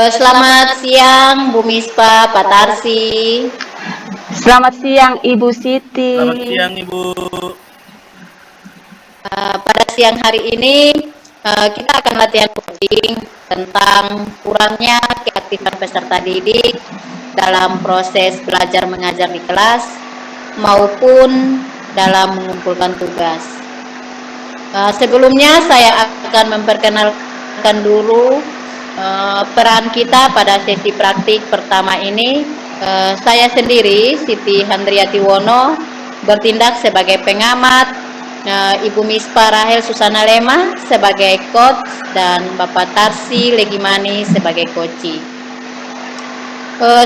Selamat siang Bu Mispa, Pak Tarsi. Selamat siang Ibu Siti. Selamat siang Ibu. Pada siang hari ini kita akan latihan coding tentang kurangnya keaktifan peserta didik dalam proses belajar mengajar di kelas maupun dalam mengumpulkan tugas. Sebelumnya saya akan memperkenalkan dulu peran kita pada sesi praktik pertama ini. Saya sendiri, Siti Handriati Wono, bertindak sebagai pengamat, Ibu Mispa Rahel Susana Lema sebagai coach, dan Bapak Tarsi Legimani sebagai coaching.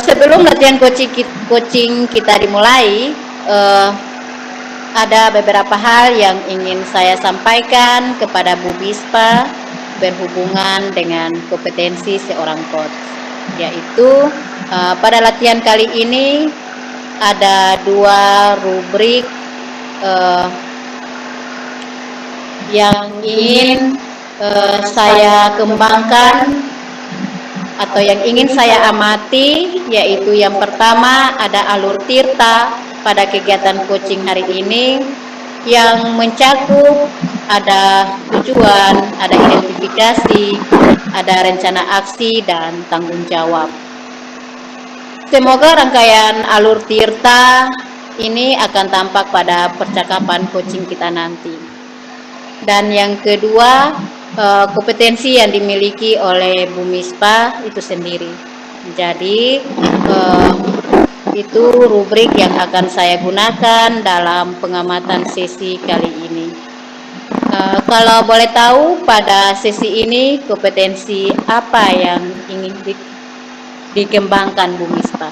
Sebelum latihan coaching kita dimulai, ada beberapa hal yang ingin saya sampaikan kepada Bu Mispa berhubungan dengan kompetensi seorang coach, yaitu pada latihan kali ini ada dua rubrik yang ingin saya kembangkan atau yang ingin saya amati, yaitu yang pertama ada alur tirta pada kegiatan coaching hari ini yang mencakup ada tujuan, ada identifikasi, ada rencana aksi, dan tanggung jawab. Semoga rangkaian alur tirta ini akan tampak pada percakapan coaching kita nanti. Dan yang kedua, kompetensi yang dimiliki oleh Bu Mispa itu sendiri. Jadi itu rubrik yang akan saya gunakan dalam pengamatan sesi kali ini. Kalau boleh tahu, pada sesi ini kompetensi apa yang ingin dikembangkan Bu Mispa?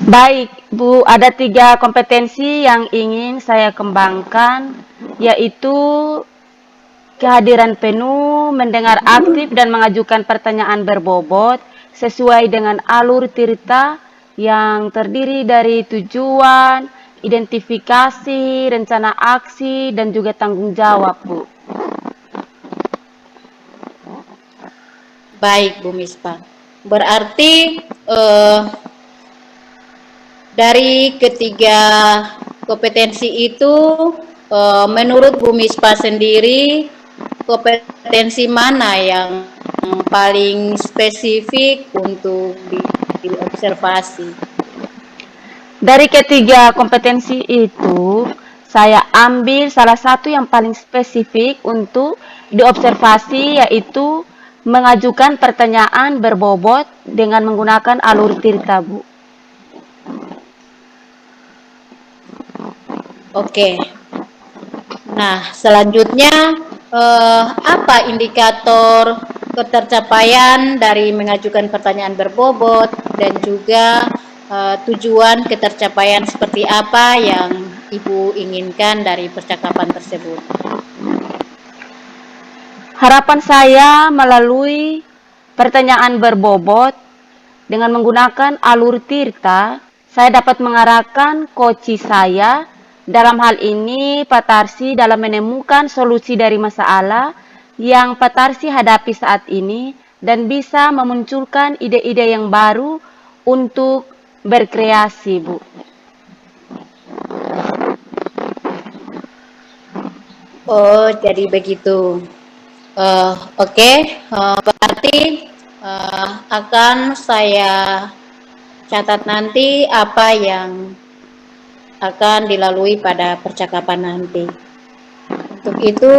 Baik Bu, ada 3 kompetensi yang ingin saya kembangkan, yaitu kehadiran penuh, mendengar aktif, dan mengajukan pertanyaan berbobot sesuai dengan alur tirta yang terdiri dari tujuan, identifikasi, rencana aksi, dan juga tanggung jawab, Bu. Baik, Bu Mispa. Berarti dari ketiga kompetensi itu, menurut Bu Mispa sendiri, kompetensi mana yang paling spesifik untuk diobservasi? Dari ketiga kompetensi itu, saya ambil salah satu yang paling spesifik untuk diobservasi, yaitu mengajukan pertanyaan berbobot dengan menggunakan alur tirta, Bu. Oke. Nah, selanjutnya apa indikator ketercapaian dari mengajukan pertanyaan berbobot, dan juga tujuan ketercapaian seperti apa yang Ibu inginkan dari percakapan tersebut? Harapan saya melalui pertanyaan berbobot dengan menggunakan alur tirta, saya dapat mengarahkan coach saya, dalam hal ini Pak Tarsi, dalam menemukan solusi dari masalah yang Pak Tarsi hadapi saat ini, dan bisa memunculkan ide-ide yang baru untuk berkreasi, Bu. Oh, jadi begitu. Oke, berarti akan saya catat nanti apa yang akan dilalui pada percakapan nanti. Untuk itu,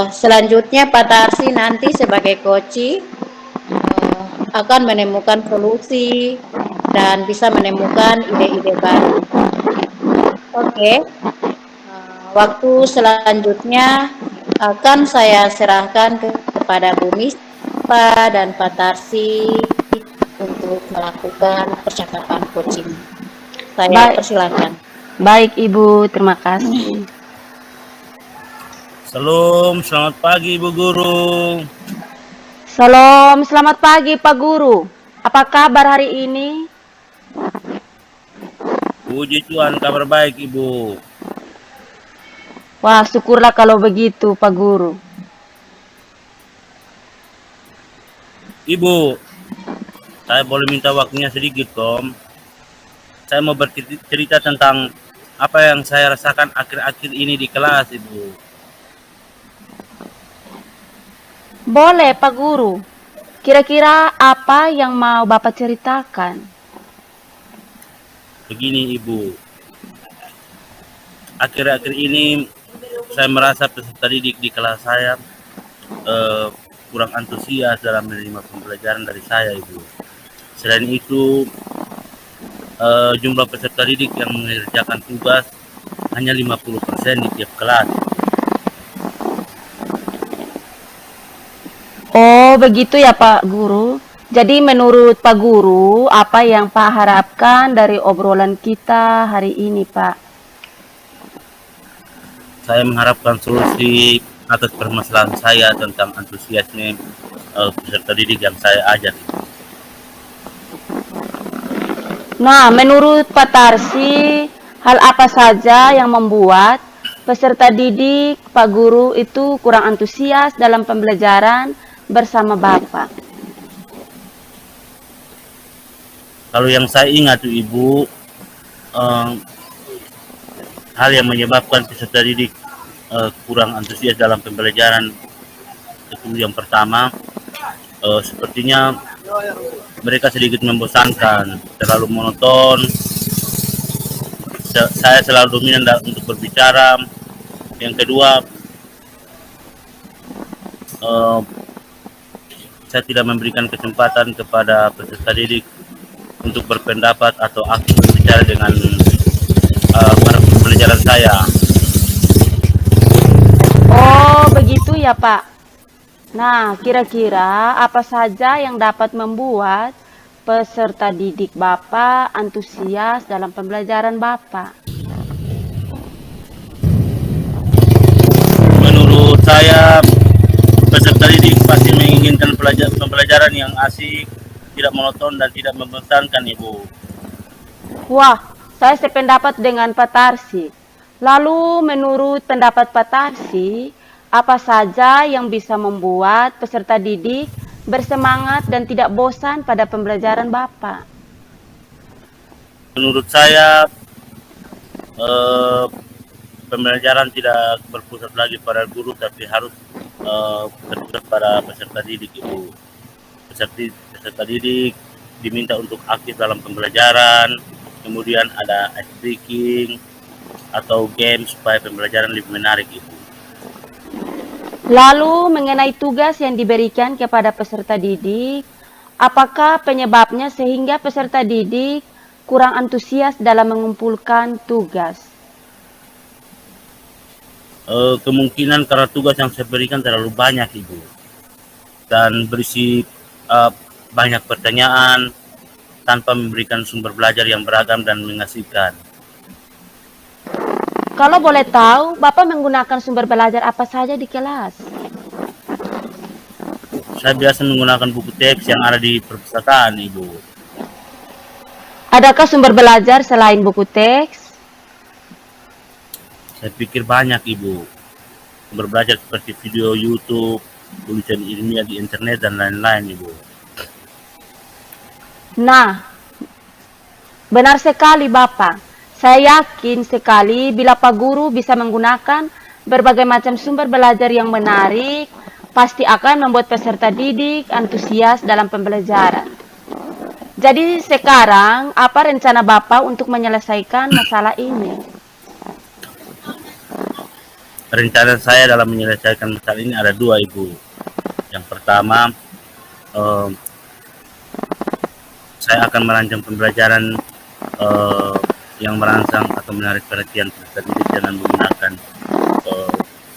selanjutnya Pak Tarsi nanti sebagai coach akan menemukan solusi dan bisa menemukan ide-ide baru. Oke, waktu selanjutnya akan saya serahkan kepada Bu Mispa dan Pak Tarsi untuk melakukan percakapan coaching. Saya persilakan. Baik Ibu, terima kasih. Salam, selamat pagi Ibu Guru. Salam, selamat pagi Pak Guru. Apa kabar hari ini? Puji Tuhan, kabar baik Ibu. Wah, syukurlah kalau begitu Pak Guru. Ibu, saya boleh minta waktunya sedikit, Tom. Saya mau bercerita tentang apa yang saya rasakan akhir-akhir ini di kelas, Ibu. Boleh, Pak Guru. Kira-kira apa yang mau Bapak ceritakan? Begini, Ibu. Akhir-akhir ini saya merasa peserta didik di kelas saya kurang antusias dalam menerima pembelajaran dari saya, Ibu. Selain itu, jumlah peserta didik yang mengerjakan tugas hanya 50% di tiap kelas. Oh, begitu ya Pak Guru. Jadi menurut Pak Guru, apa yang Pak harapkan dari obrolan kita hari ini, Pak? Saya mengharapkan solusi atas permasalahan saya tentang antusiasme peserta didik yang saya ajar. Nah, menurut Pak Tarsi, hal apa saja yang membuat peserta didik Pak Guru itu kurang antusias dalam pembelajaran bersama Bapak? Kalau yang saya ingat tuh Ibu, hal yang menyebabkan peserta didik kurang antusias dalam pembelajaran itu yang pertama, sepertinya mereka sedikit membosankan, terlalu monoton. Saya selalu dominan untuk berbicara. Yang kedua, saya tidak memberikan kesempatan kepada peserta didik untuk berpendapat atau aktif berbicara dengan para pembelajaran saya. Oh, begitu ya, Pak. Nah, kira-kira apa saja yang dapat membuat peserta didik Bapak antusias dalam pembelajaran Bapak? Menurut saya, peserta didik pasti menginginkan pembelajaran yang asik, tidak monoton dan tidak membosankan, Ibu. Wah, saya sependapat dengan Pak Tarsi. Lalu menurut pendapat Pak Tarsi, apa saja yang bisa membuat peserta didik bersemangat dan tidak bosan pada pembelajaran Bapak? Menurut saya, pembelajaran tidak berpusat lagi pada guru, tapi harus berpusat pada peserta didik, Ibu. Peserta didik diminta untuk aktif dalam pembelajaran, kemudian ada ice breaking atau game supaya pembelajaran lebih menarik, Ibu. Lalu mengenai tugas yang diberikan kepada peserta didik, apakah penyebabnya sehingga peserta didik kurang antusias dalam mengumpulkan tugas? Kemungkinan karena tugas yang saya berikan terlalu banyak, Ibu, dan berisi banyak pertanyaan tanpa memberikan sumber belajar yang beragam dan mengasihkan. Kalau boleh tahu, Bapak menggunakan sumber belajar apa saja di kelas? Saya biasa menggunakan buku teks yang ada di perpustakaan, Ibu. Adakah sumber belajar selain buku teks? Saya pikir banyak, Ibu. Sumber belajar seperti video YouTube, tulisan ilmiah di internet, dan lain-lain, Ibu. Nah, benar sekali Bapak. Saya yakin sekali bila Pak Guru bisa menggunakan berbagai macam sumber belajar yang menarik, pasti akan membuat peserta didik antusias dalam pembelajaran. Jadi sekarang, apa rencana Bapak untuk menyelesaikan masalah ini? Rencana saya dalam menyelesaikan masalah ini ada dua, Ibu. Yang pertama, saya akan merancang pembelajaran yang merangsang atau menarik perhatian peserta didik dengan menggunakan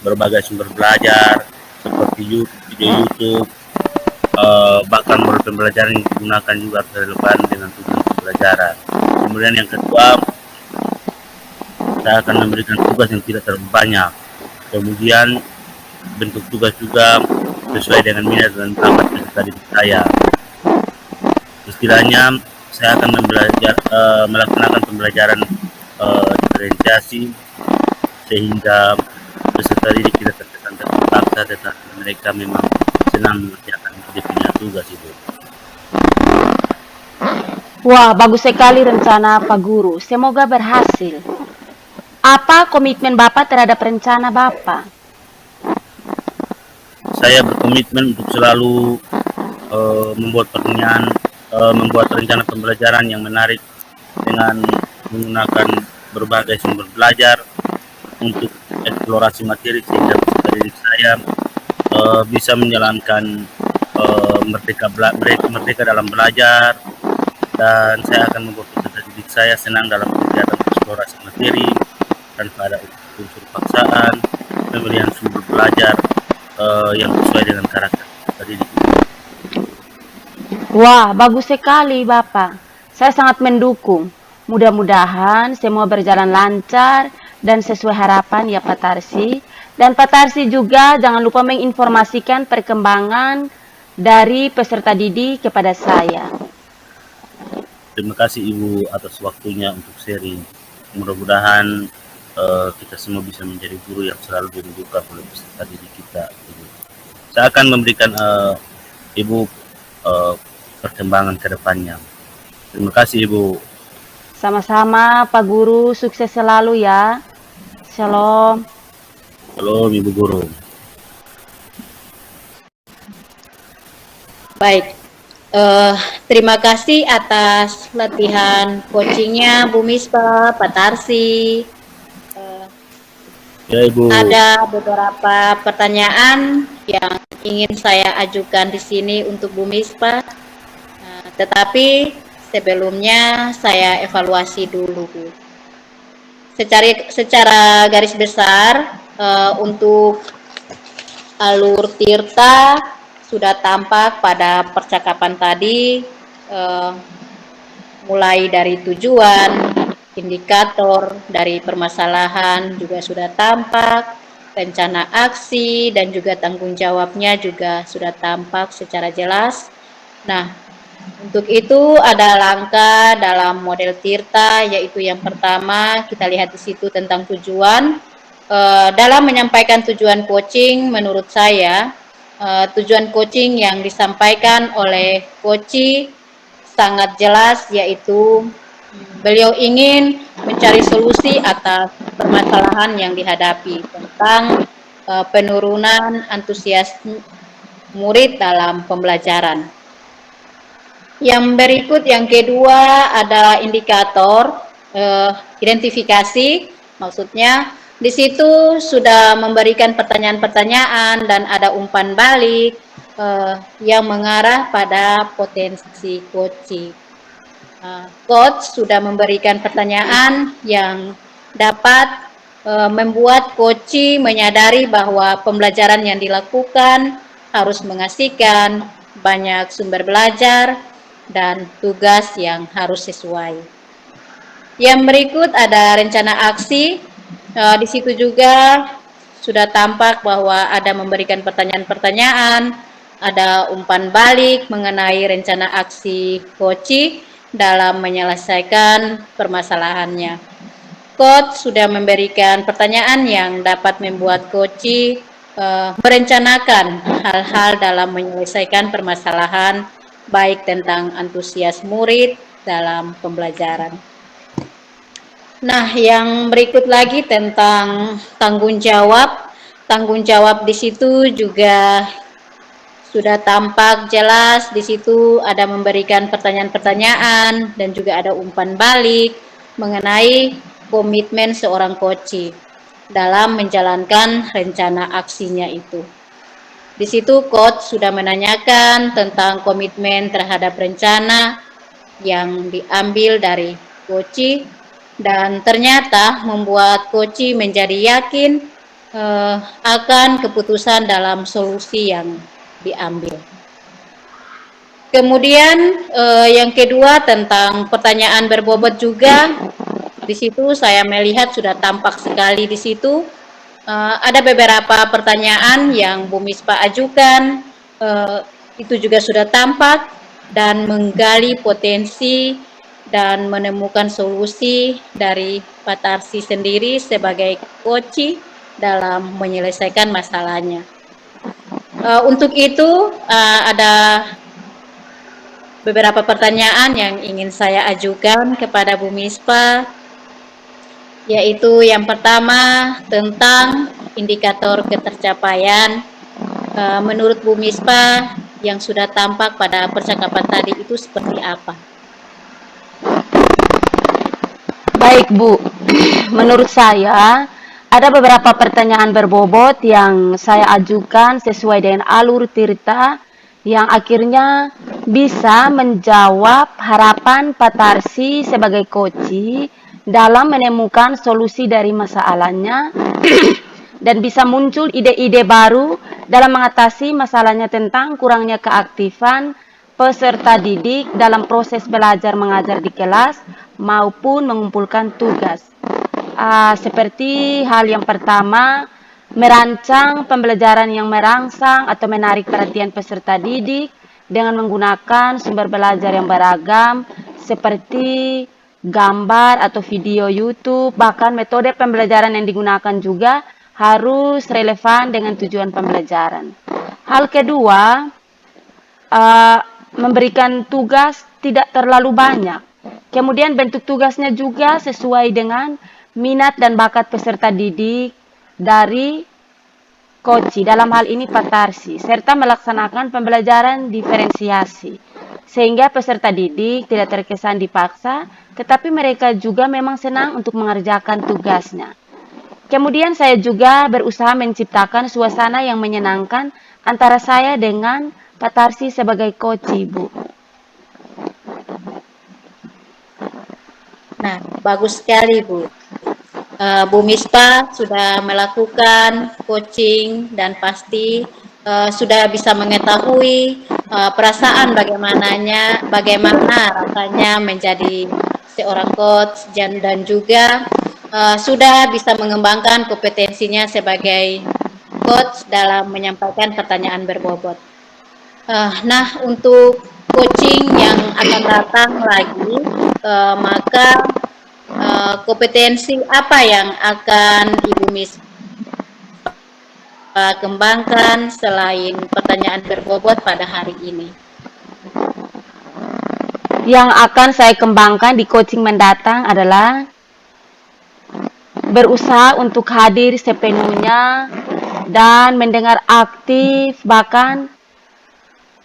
berbagai sumber belajar seperti video YouTube, bahkan modul pembelajaran yang digunakan juga relevan dengan tujuan pembelajaran. Kemudian yang kedua, saya akan memberikan tugas yang tidak terlalu banyak. Kemudian bentuk tugas juga sesuai dengan minat dan bakat peserta didik saya. Istilahnya, saya akan melaksanakan pembelajaran diferensiasi sehingga peserta didik tidak terkesan terpaksa, tetapi mereka memang senang mengerjakan definisi tugas Ibu. Wah, bagus sekali rencana Pak Guru. Semoga berhasil. Apa komitmen Bapak terhadap rencana Bapak? Saya berkomitmen untuk selalu membuat rencana pembelajaran yang menarik dengan menggunakan berbagai sumber belajar untuk eksplorasi materi sehingga peserta didik saya bisa menjalankan merdeka dalam belajar, dan saya akan membuat peserta didik saya senang dalam kegiatan eksplorasi materi tanpa ada unsur paksaan, pemilihan sumber belajar yang sesuai dengan karakter peserta didik. Wah, bagus sekali Bapak. Saya sangat mendukung. Mudah-mudahan semua berjalan lancar dan sesuai harapan ya Pak Tarsi. Dan Pak Tarsi juga jangan lupa menginformasikan perkembangan dari peserta didik kepada saya. Terima kasih Ibu atas waktunya untuk sharing. Mudah-mudahan kita semua bisa menjadi guru yang selalu dirindukan oleh peserta didik kita. Saya akan memberikan Ibu perkembangan ke depannya. Terima kasih Ibu. Sama-sama Pak Guru, sukses selalu ya. Shalom. Shalom Ibu Guru. Baik, terima kasih atas latihan coachingnya Bu Mispa, Pak Tarsi. Ya Ibu. Ada beberapa pertanyaan yang ingin saya ajukan di sini untuk Bu Mispa. Tetapi sebelumnya saya evaluasi dulu, Bu. Secara garis besar untuk alur Tirta sudah tampak pada percakapan tadi, mulai dari tujuan, indikator dari permasalahan juga sudah tampak, rencana aksi dan juga tanggung jawabnya juga sudah tampak secara jelas. Nah, untuk itu ada langkah dalam model Tirta, yaitu yang pertama kita lihat di situ tentang tujuan. Dalam menyampaikan tujuan coaching, menurut saya tujuan coaching yang disampaikan oleh coach sangat jelas, yaitu beliau ingin mencari solusi atas permasalahan yang dihadapi tentang penurunan antusias murid dalam pembelajaran. Yang berikut, yang kedua, ada indikator identifikasi, maksudnya di situ sudah memberikan pertanyaan-pertanyaan dan ada umpan balik yang mengarah pada potensi coaching. Coach sudah memberikan pertanyaan yang dapat membuat coach menyadari bahwa pembelajaran yang dilakukan harus mengasihkan, banyak sumber belajar, dan tugas yang harus sesuai. Yang berikut ada rencana aksi. Di situ juga sudah tampak bahwa ada memberikan pertanyaan-pertanyaan, ada umpan balik mengenai rencana aksi coach dalam menyelesaikan permasalahannya. Coach sudah memberikan pertanyaan yang dapat membuat coach merencanakan hal-hal dalam menyelesaikan permasalahan, baik tentang antusias murid dalam pembelajaran. Nah, yang berikut lagi tentang tanggung jawab. Tanggung jawab di situ juga sudah tampak jelas. Di situ ada memberikan pertanyaan-pertanyaan dan juga ada umpan balik mengenai komitmen seorang coach dalam menjalankan rencana aksinya itu. Di situ coach sudah menanyakan tentang komitmen terhadap rencana yang diambil dari coach, dan ternyata membuat coach menjadi yakin akan keputusan dalam solusi yang diambil. Kemudian yang kedua tentang pertanyaan berbobot juga, di situ saya melihat sudah tampak sekali di situ. Ada beberapa pertanyaan yang Bu Mispa ajukan, itu juga sudah tampak dan menggali potensi dan menemukan solusi dari Pak Tarsi sendiri sebagai coach dalam menyelesaikan masalahnya. Untuk itu ada beberapa pertanyaan yang ingin saya ajukan kepada Bu Mispa, yaitu yang pertama tentang indikator ketercapaian. Menurut Bu Mispa, yang sudah tampak pada percakapan tadi itu seperti apa? Baik Bu, menurut saya ada beberapa pertanyaan berbobot yang saya ajukan sesuai dengan alur Tirta yang akhirnya bisa menjawab harapan Pak Tarsi sebagai koci dalam menemukan solusi dari masalahnya dan bisa muncul ide-ide baru dalam mengatasi masalahnya tentang kurangnya keaktifan peserta didik dalam proses belajar mengajar di kelas maupun mengumpulkan tugas. Seperti hal yang pertama, merancang pembelajaran yang merangsang atau menarik perhatian peserta didik dengan menggunakan sumber belajar yang beragam seperti gambar atau video YouTube, bahkan metode pembelajaran yang digunakan juga harus relevan dengan tujuan pembelajaran. Hal kedua, memberikan tugas tidak terlalu banyak. Kemudian bentuk tugasnya juga sesuai dengan minat dan bakat peserta didik dari koci, dalam hal ini Pak Tarsi, serta melaksanakan pembelajaran diferensiasi. Sehingga peserta didik tidak terkesan dipaksa, tetapi mereka juga memang senang untuk mengerjakan tugasnya. Kemudian saya juga berusaha menciptakan suasana yang menyenangkan antara saya dengan Pak Tarsi sebagai koci, Bu. Nah, bagus sekali Bu. Bu Mispa sudah melakukan coaching dan pasti sudah bisa mengetahui perasaan bagaimana rasanya menjadi seorang coach dan juga sudah bisa mengembangkan kompetensinya sebagai coach dalam menyampaikan pertanyaan berbobot. Nah, untuk coaching yang akan datang lagi, maka kompetensi apa yang akan Ibu Mispa kembangkan selain pertanyaan berbobot pada hari ini? Yang akan saya kembangkan di coaching mendatang adalah berusaha untuk hadir sepenuhnya dan mendengar aktif, bahkan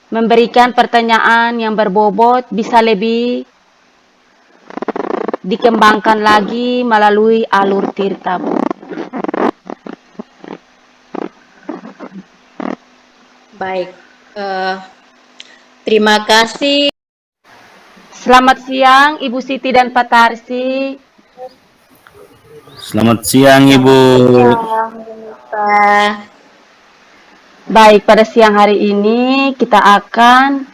memberikan pertanyaan yang berbobot bisa lebih dikembangkan lagi melalui alur Tirta, Bu. Baik, terima kasih. Selamat siang Ibu Siti dan Pak Tarsi. Selamat siang Ibu. Baik, pada siang hari ini kita akan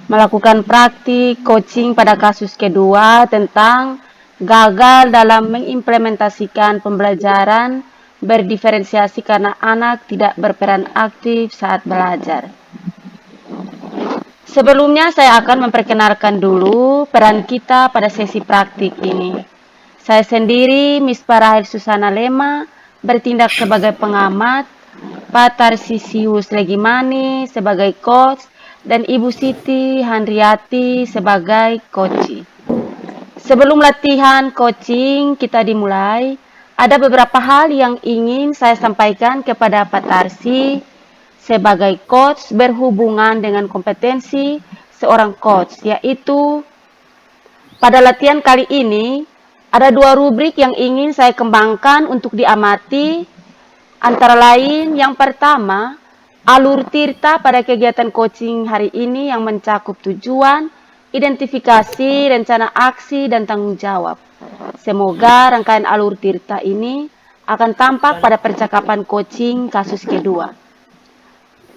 melakukan praktik coaching pada kasus kedua tentang gagal dalam mengimplementasikan pembelajaran berdiferensiasi karena anak tidak berperan aktif saat belajar. Sebelumnya saya akan memperkenalkan dulu peran kita pada sesi praktik ini. Saya sendiri, Mispa Rahel Susana Lema, bertindak sebagai pengamat, Pak Tarsisius Legimani sebagai coach, dan Ibu Siti Handriati sebagai coach. Sebelum latihan coaching kita dimulai, ada beberapa hal yang ingin saya sampaikan kepada Pak Tarsi sebagai coach berhubungan dengan kompetensi seorang coach, yaitu pada latihan kali ini ada dua rubrik yang ingin saya kembangkan untuk diamati, antara lain yang pertama, alur Tirta pada kegiatan coaching hari ini yang mencakup tujuan, identifikasi, rencana aksi, dan tanggung jawab. Semoga rangkaian alur Tirta ini akan tampak pada percakapan coaching kasus kedua.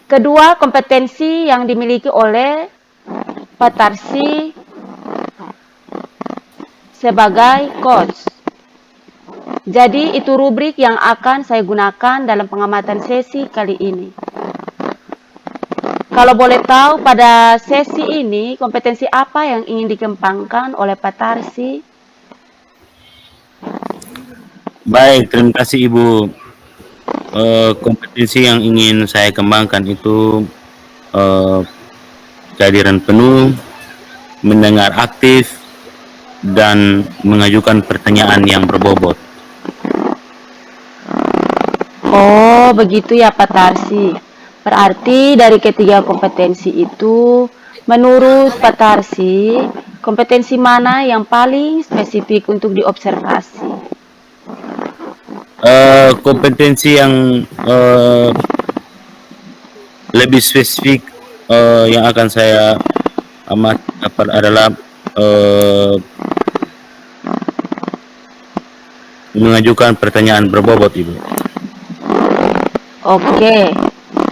Kedua, kompetensi yang dimiliki oleh Pak Tarsi sebagai coach. Jadi itu rubrik yang akan saya gunakan dalam pengamatan sesi kali ini. Kalau boleh tahu pada sesi ini kompetensi apa yang ingin dikembangkan oleh Pak Tarsi? Baik, terima kasih Ibu. Kompetensi yang ingin saya kembangkan itu kehadiran penuh, mendengar aktif, dan mengajukan pertanyaan yang berbobot. Oh, begitu ya Pak Tarsi. Berarti dari ketiga kompetensi itu, menurut Pak Tarsi, kompetensi mana yang paling spesifik untuk diobservasi? Kompetensi yang lebih spesifik yang akan saya amati adalah mengajukan pertanyaan berbobot, Ibu. Oke.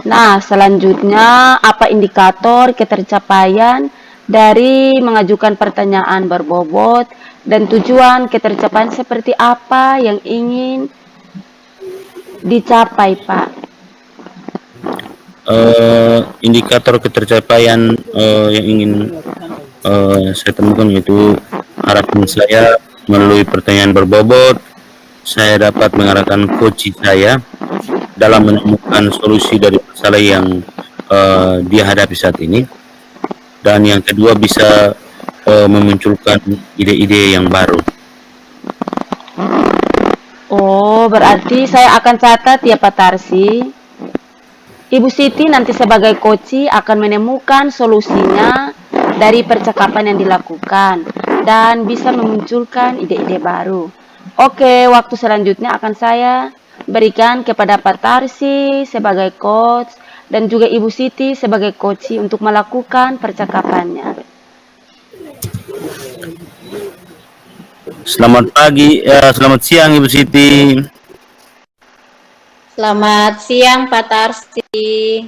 Nah, selanjutnya apa indikator ketercapaian dari mengajukan pertanyaan berbobot dan tujuan ketercapaian seperti apa yang ingin dicapai, Pak? Indikator ketercapaian yang ingin saya temukan yaitu harapan saya melalui pertanyaan berbobot saya dapat mengarahkan coach saya dalam menemukan solusi dari masalah yang dia hadapi saat ini, dan yang kedua bisa memunculkan ide-ide yang baru. Oh, berarti saya akan catat ya Pak Tarsi. Ibu Siti nanti sebagai coach akan menemukan solusinya dari percakapan yang dilakukan dan bisa memunculkan ide-ide baru. Oke, waktu selanjutnya akan saya berikan kepada Pak Tarsi sebagai coach dan juga Ibu Siti sebagai coach untuk melakukan percakapannya. Selamat pagi, selamat siang Ibu Siti. Selamat siang Pak Tarsi.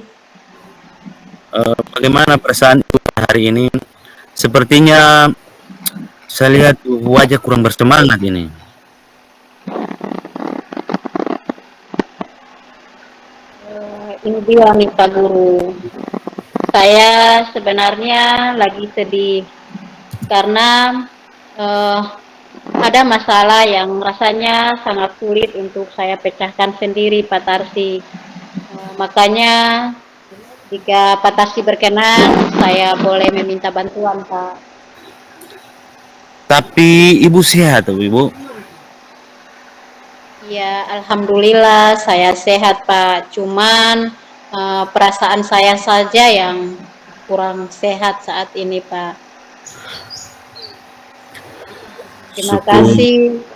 Bagaimana perasaan Ibu hari ini? Sepertinya saya lihat wajah kurang bersemangat ini. Ini dia nih Pak Guru. Saya sebenarnya lagi sedih karena ada masalah yang rasanya sangat sulit untuk saya pecahkan sendiri Pak Tarsi. Makanya jika Pak Tarsi berkenan, saya boleh meminta bantuan Pak. Tapi Ibu sehat, Ibu? Ya, alhamdulillah saya sehat Pak. Cuman perasaan saya saja yang kurang sehat saat ini Pak. Terima kasih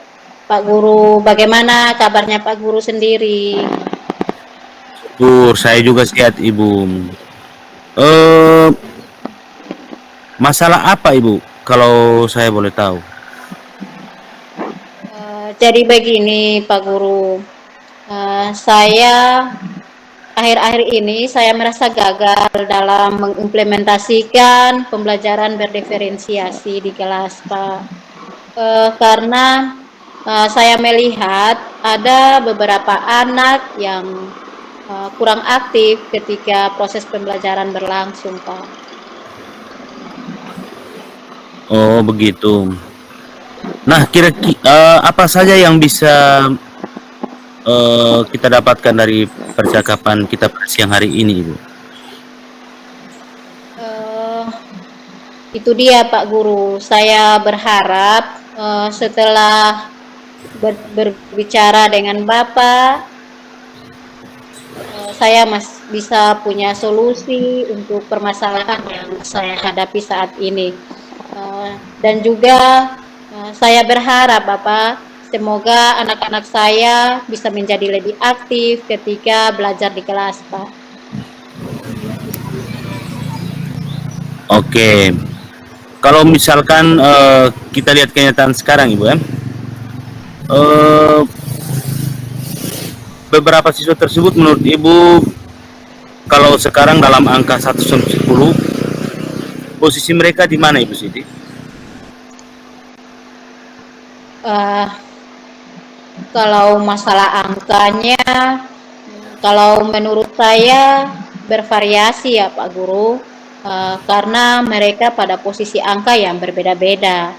Pak Guru. Bagaimana kabarnya Pak Guru sendiri? Syukur, saya juga sehat Ibu. Masalah apa Ibu? Kalau saya boleh tahu. Jadi begini Pak Guru, saya akhir-akhir ini saya merasa gagal dalam mengimplementasikan pembelajaran berdiferensiasi di kelas Pak. Karena saya melihat ada beberapa anak yang kurang aktif ketika proses pembelajaran berlangsung Pak. Oh begitu. Nah, kira-kira apa saja yang bisa kita dapatkan dari percakapan kita pada siang hari ini, Ibu? Itu dia Pak Guru. Saya berharap setelah berbicara dengan Bapak, saya bisa punya solusi untuk permasalahan yang saya hadapi saat ini. Dan juga saya berharap Bapak, semoga anak-anak saya bisa menjadi lebih aktif ketika belajar di kelas Pak. Oke. Kalau misalkan kita lihat kenyataan sekarang Ibu ya, beberapa siswa tersebut menurut Ibu kalau sekarang dalam angka 1 sampai 10 posisi mereka di mana Ibu Siti? Kalau masalah angkanya, kalau menurut saya bervariasi ya Pak Guru, karena mereka pada posisi angka yang berbeda-beda.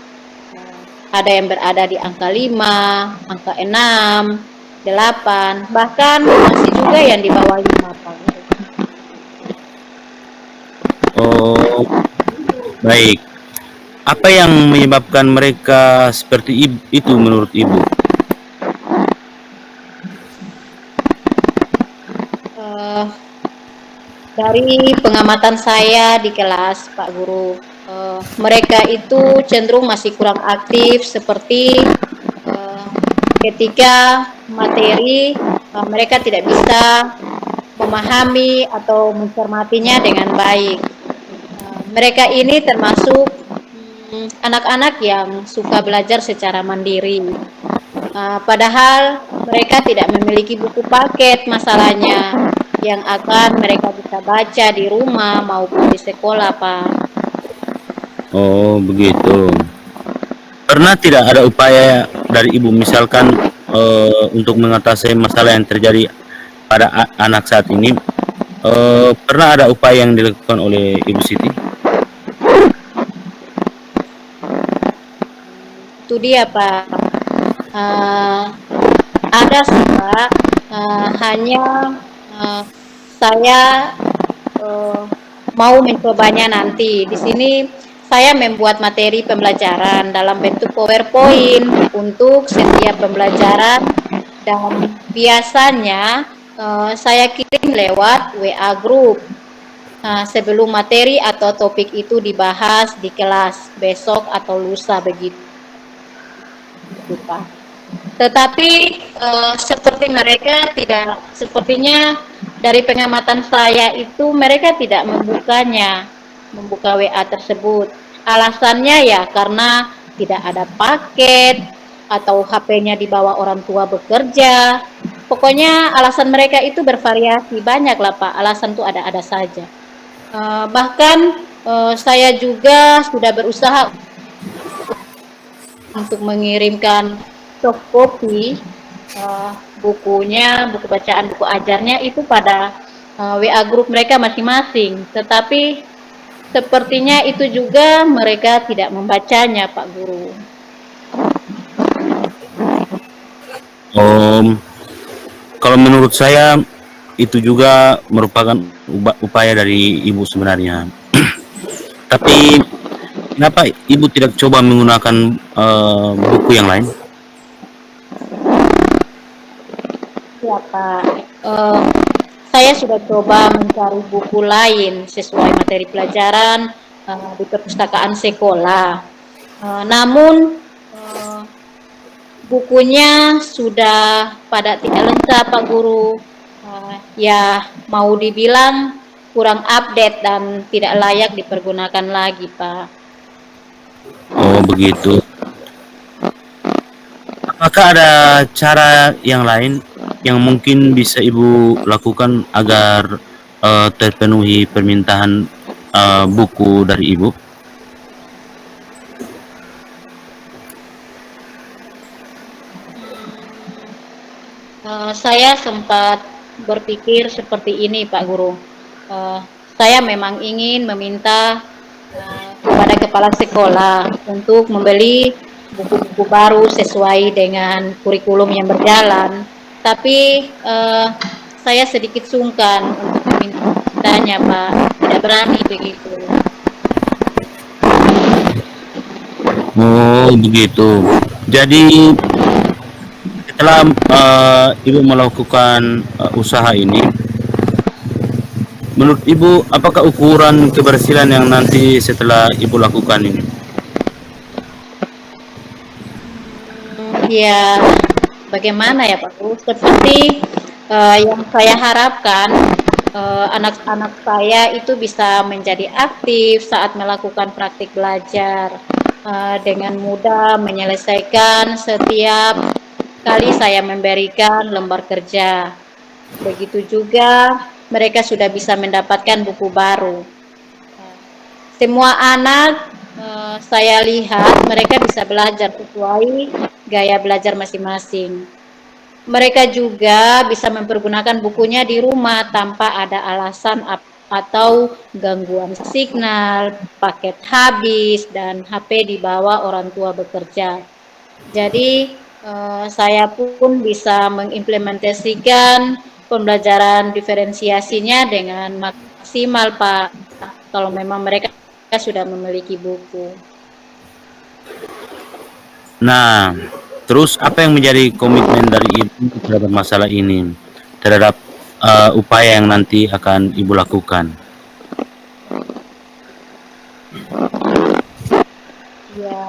Ada yang berada di angka 5, angka 6, 8, bahkan masih juga yang di bawah 5 Pak Guru. Oh, baik. Apa yang menyebabkan mereka seperti itu menurut Ibu? Eh, dari pengamatan saya di kelas, Pak Guru, mereka itu cenderung masih kurang aktif seperti eh, ketika materi mereka tidak bisa memahami atau mencermatinya dengan baik. Mereka ini termasuk anak-anak yang suka belajar secara mandiri. Padahal mereka tidak memiliki buku paket masalahnya yang akan mereka bisa baca di rumah maupun di sekolah, Pak. Oh, begitu. Pernah tidak ada upaya dari Ibu misalkan untuk mengatasi masalah yang terjadi pada anak saat ini? Pernah ada upaya yang dilakukan oleh Ibu Siti? Itu dia, Pak. Eh, ada sih, Pak. Hanya eh, saya eh, mau mencobanya nanti. Di sini saya membuat materi pembelajaran dalam bentuk PowerPoint untuk setiap pembelajaran dan biasanya saya kirim lewat WA group sebelum materi atau topik itu dibahas di kelas besok atau lusa begitu, Pak. Tetapi seperti mereka tidak, sepertinya dari pengamatan saya itu mereka tidak membuka WA tersebut. Alasannya ya karena tidak ada paket atau HP-nya dibawa orang tua bekerja. Pokoknya alasan mereka itu bervariasi, banyak lah Pak. Alasan itu ada-ada saja. Bahkan saya juga sudah berusaha untuk mengirimkan soft copy bukunya, buku bacaan, buku ajarnya itu pada WA grup mereka masing-masing. Tetapi sepertinya itu juga mereka tidak membacanya, Pak Guru. Kalau menurut saya itu juga merupakan upaya dari Ibu sebenarnya. Tapi kenapa Ibu tidak coba menggunakan buku yang lain? Ya, Pak. Saya sudah coba mencari buku lain sesuai materi pelajaran di perpustakaan sekolah. Namun bukunya sudah pada tidak lengkap, Pak Guru. Ya, mau dibilang kurang update dan tidak layak dipergunakan lagi, Pak. Oh, begitu. Apakah ada cara yang lain yang mungkin bisa Ibu lakukan agar terpenuhi permintaan buku dari Ibu? Saya sempat berpikir seperti ini, Pak Guru. Uh, saya memang ingin meminta kepada kepala sekolah untuk membeli buku-buku baru sesuai dengan kurikulum yang berjalan. Tapi saya sedikit sungkan untuk memintanya, Pak. Tidak berani begitu. Oh, begitu. Jadi setelah Ibu melakukan usaha ini, menurut Ibu apakah ukuran keberhasilan yang nanti setelah Ibu lakukan ini? Ya, bagaimana ya Pak Guru? Seperti yang saya harapkan, anak-anak saya itu bisa menjadi aktif saat melakukan praktik belajar, dengan mudah menyelesaikan setiap kali saya memberikan lembar kerja. Begitu juga mereka sudah bisa mendapatkan buku baru. Semua anak saya lihat mereka bisa belajar sesuai gaya belajar masing-masing. Mereka juga bisa mempergunakan bukunya di rumah tanpa ada alasan atau gangguan signal, paket habis, dan HP dibawa orang tua bekerja. Jadi saya pun bisa mengimplementasikan pembelajaran diferensiasinya dengan maksimal, Pak, kalau memang mereka sudah memiliki buku. Nah, terus apa yang menjadi komitmen dari Ibu terhadap masalah ini? Terhadap upaya yang nanti akan Ibu lakukan? Ya,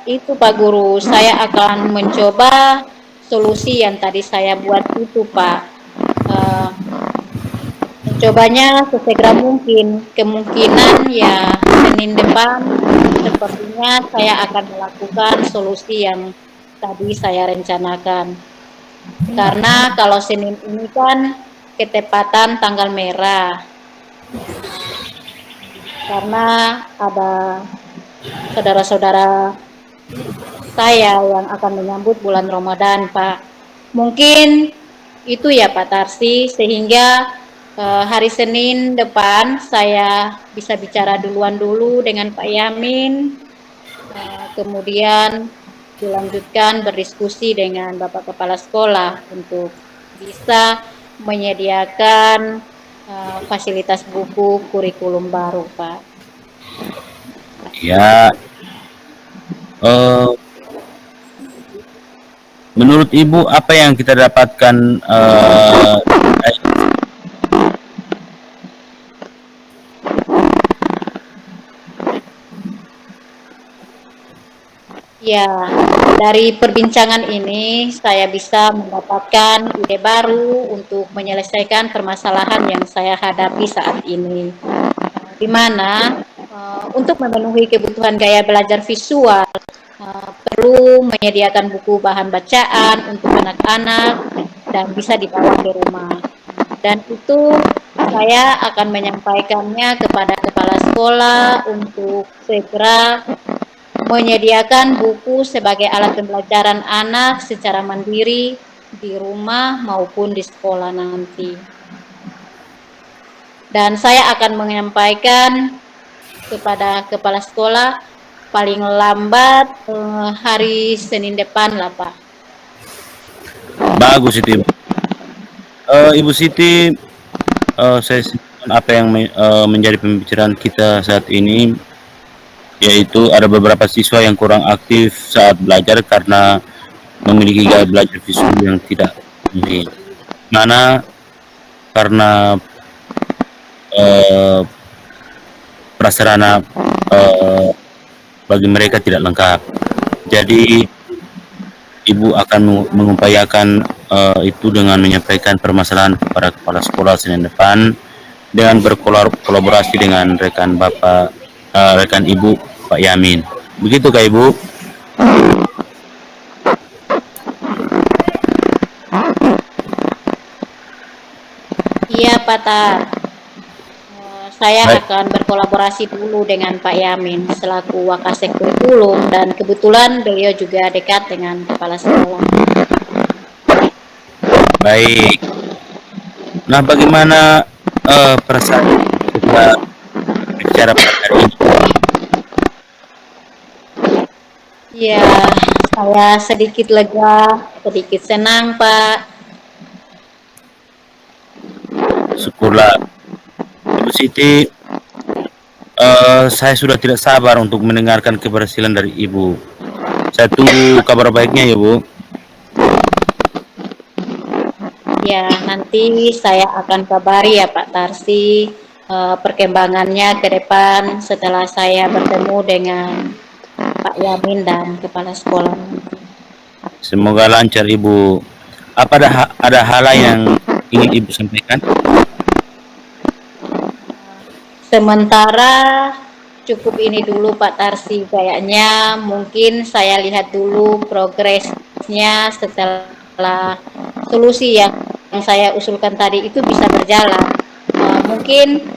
itu Pak Guru, saya akan mencoba solusi yang tadi saya buat itu Pak. Eh, Mencobanya sesegera mungkin. Kemungkinan ya Senin depan sepertinya saya akan melakukan solusi yang tadi saya rencanakan. Karena kalau Senin ini kan ketepatan tanggal merah. Karena ada saudara-saudara saya yang akan menyambut bulan Ramadan, Pak. Mungkin itu ya Pak Tarsi, sehingga hari Senin depan saya bisa bicara duluan dulu dengan Pak Yamin, kemudian dilanjutkan berdiskusi dengan Bapak Kepala Sekolah untuk bisa menyediakan fasilitas buku kurikulum baru, Pak. Ya, eh, menurut Ibu apa yang kita dapatkan Ya, dari perbincangan ini saya bisa mendapatkan ide baru untuk menyelesaikan permasalahan yang saya hadapi saat ini. Di mana untuk memenuhi kebutuhan gaya belajar visual perlu menyediakan buku bahan bacaan untuk anak-anak dan bisa dibawa ke rumah. Dan itu saya akan menyampaikannya kepada kepala sekolah untuk segera menyediakan buku sebagai alat pembelajaran anak secara mandiri di rumah maupun di sekolah nanti. Dan saya akan menyampaikan kepada kepala sekolah paling lambat hari Senin depan lah Pak. bagus itu Ibu. Ibu Siti, saya simpulkan apa yang menjadi pembicaraan kita saat ini, yaitu ada beberapa siswa yang kurang aktif saat belajar karena memiliki gaya belajar visual yang tidak tinggi. Mana karena eh, prasarana eh, bagi mereka tidak lengkap. Jadi Ibu akan mengupayakan itu dengan menyampaikan permasalahan kepada kepala sekolah Senin depan dengan berkolaborasi dengan rekan Bapak, rekan Ibu Pak Yamin. Begitu Kak Ibu? Iya Pak Tar. Saya Baik, akan berkolaborasi dulu dengan Pak Yamin selaku Wakasek Kurikulum dan kebetulan beliau juga dekat dengan kepala sekolah. baik. Nah, bagaimana perasaan setelah bicara pada hari ini? Ya, saya sedikit lega, sedikit senang Pak. Syukurlah. Ibu Siti, saya sudah tidak sabar untuk mendengarkan keberhasilan dari Ibu. Saya tunggu kabar baiknya ya Bu. Ya, nanti saya akan kabari ya Pak Tarsi perkembangannya ke depan setelah saya bertemu dengan Pak Yamin dan kepala sekolah. Semoga lancar Ibu. Apa ada hal lain yang ingin Ibu sampaikan? Sementara cukup ini dulu Pak Tarsi, kayaknya mungkin saya lihat dulu progresnya setelah solusi yang saya usulkan tadi itu bisa berjalan. Mungkin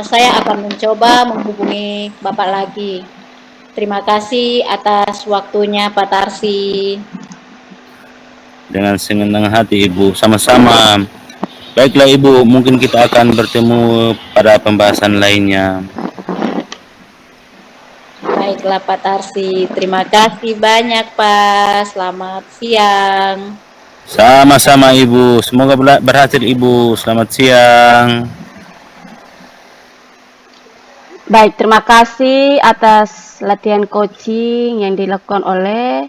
saya akan mencoba menghubungi Bapak lagi. Terima kasih atas waktunya Pak Tarsi. Dengan senang hati Ibu. Sama-sama. Baiklah Ibu, mungkin kita akan bertemu pada pembahasan lainnya. Baiklah Pak Tarsi, terima kasih banyak Pak. Selamat siang. Sama-sama Ibu. Semoga berhasil Ibu. Selamat siang. Baik, terima kasih atas latihan coaching yang dilakukan oleh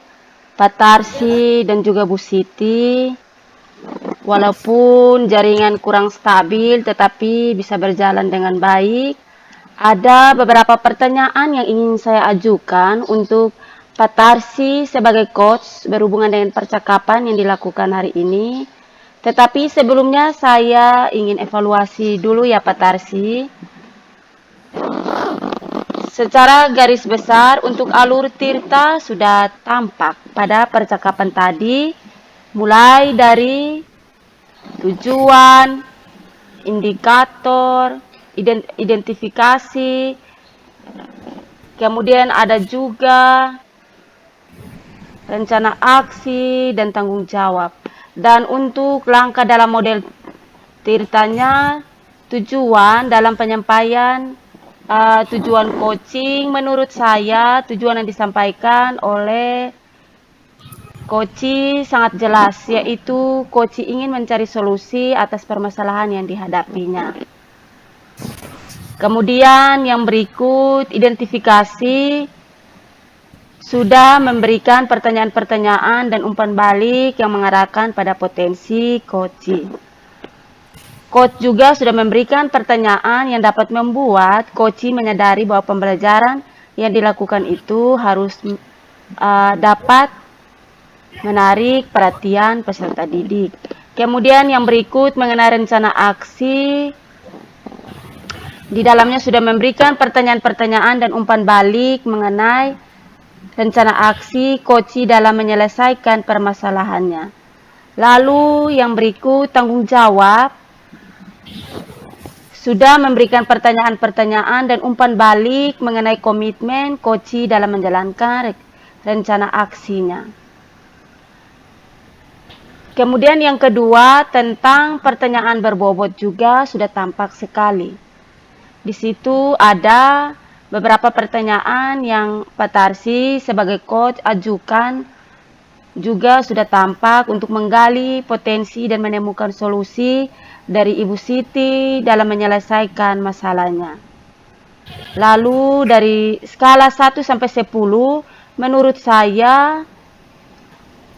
Pak Tarsi dan juga Bu Siti. Walaupun jaringan kurang stabil, tetapi bisa berjalan dengan baik. Ada beberapa pertanyaan yang ingin saya ajukan untuk Pak Tarsi sebagai coach berhubungan dengan percakapan yang dilakukan hari ini. Tetapi sebelumnya saya ingin evaluasi dulu ya Pak Tarsi. Secara garis besar untuk alur Tirta sudah tampak pada percakapan tadi, mulai dari tujuan, indikator, identifikasi, kemudian ada juga rencana aksi dan tanggung jawab. Dan untuk langkah dalam model Tirtanya, tujuan dalam penyampaian tujuan coaching, menurut saya tujuan yang disampaikan oleh coach sangat jelas, yaitu coach ingin mencari solusi atas permasalahan yang dihadapinya. Kemudian yang berikut, identifikasi, sudah memberikan pertanyaan-pertanyaan dan umpan balik yang mengarahkan pada potensi coach. Coach juga sudah memberikan pertanyaan yang dapat membuat coach menyadari bahwa pembelajaran yang dilakukan itu harus dapat menarik perhatian peserta didik. Kemudian yang berikut mengenai rencana aksi, di dalamnya sudah memberikan pertanyaan-pertanyaan dan umpan balik mengenai rencana aksi coach dalam menyelesaikan permasalahannya. Lalu yang berikut tanggung jawab, sudah memberikan pertanyaan-pertanyaan dan umpan balik mengenai komitmen coach dalam menjalankan rencana aksinya. Kemudian yang kedua tentang pertanyaan berbobot juga sudah tampak sekali. Di situ ada beberapa pertanyaan yang Pak Tarsi sebagai coach ajukan juga sudah tampak untuk menggali potensi dan menemukan solusi dari Ibu Siti dalam menyelesaikan masalahnya. Lalu dari skala 1 sampai 10, menurut saya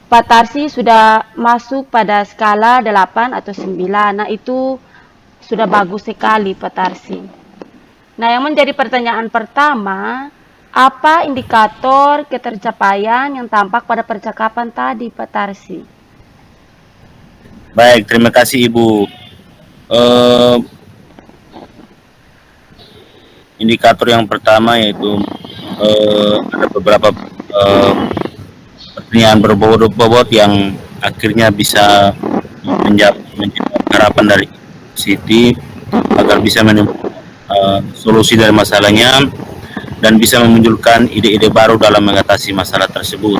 Pak Tarsi sudah masuk pada skala 8 atau 9. Nah, itu sudah bagus sekali Pak Tarsi. Nah, yang menjadi pertanyaan pertama, apa indikator ketercapaian yang tampak pada percakapan tadi Pak Tarsi? Baik, terima kasih Ibu. Indikator yang pertama yaitu ada beberapa pertanyaan berbobot yang akhirnya bisa menjawab harapan dari Siti agar bisa menemukan solusi dari masalahnya dan bisa memunculkan ide-ide baru dalam mengatasi masalah tersebut.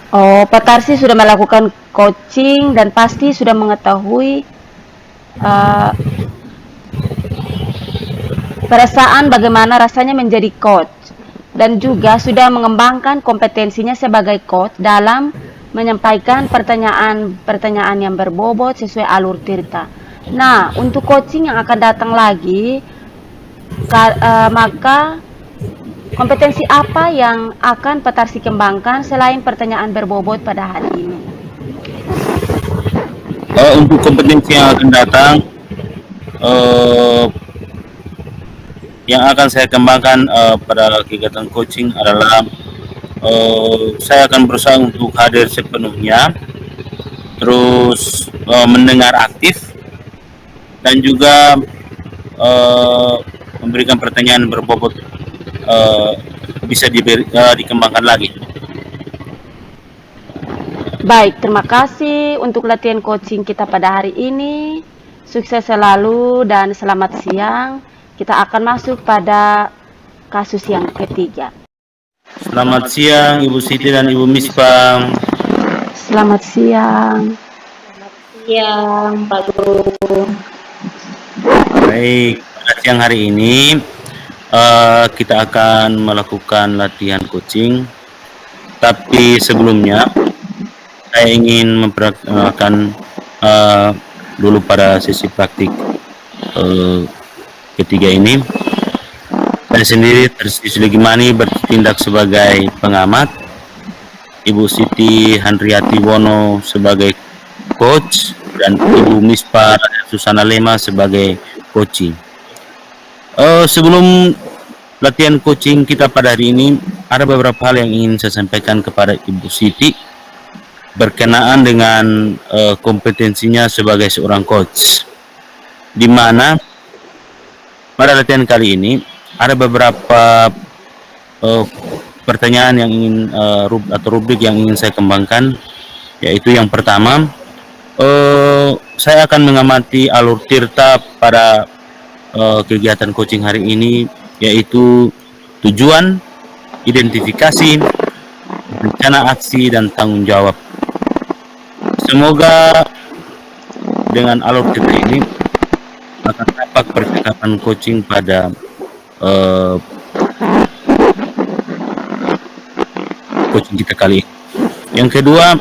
Oh, Pak Tarsi sudah melakukan coaching dan pasti sudah mengetahui perasaan bagaimana rasanya menjadi coach dan juga sudah mengembangkan kompetensinya sebagai coach dalam menyampaikan pertanyaan-pertanyaan yang berbobot sesuai alur Tirta. Nah, untuk coaching yang akan datang lagi, maka kompetensi apa yang akan Pak Tarsi kembangkan selain pertanyaan berbobot pada hari ini? Untuk kompetensi yang akan datang, yang akan saya kembangkan pada kegiatan coaching adalah saya akan berusaha untuk hadir sepenuhnya, terus mendengar aktif, dan juga memberikan pertanyaan berbobot bisa dikembangkan lagi. Baik, terima kasih untuk latihan coaching kita pada hari ini. Sukses selalu dan selamat siang. Kita akan masuk pada kasus yang ketiga. Selamat siang Ibu Siti dan Ibu Misbah. Selamat siang. Selamat siang, Pak Guru. Baik, pada siang hari ini kita akan melakukan latihan coaching. Tapi sebelumnya saya ingin memperkenalkan dulu pada sesi praktik. eh, ketiga ini. Saya sendiri Tarsius Legimani bertindak sebagai pengamat, Ibu Siti Handriati Wono sebagai coach, dan Ibu Mispa Susana Lema sebagai coaching. Sebelum latihan coaching kita pada hari ini, ada beberapa hal yang ingin saya sampaikan kepada Ibu Siti berkenaan dengan kompetensinya sebagai seorang coach, di mana pada latihan kali ini ada beberapa pertanyaan yang ingin atau rubrik yang ingin saya kembangkan, yaitu yang pertama, saya akan mengamati alur Tirta pada kegiatan coaching hari ini, yaitu tujuan, identifikasi, rencana aksi, dan tanggung jawab. Semoga dengan alur Tirta ini akan dapat percakapan coaching pada coaching kita kali ini. Yang kedua,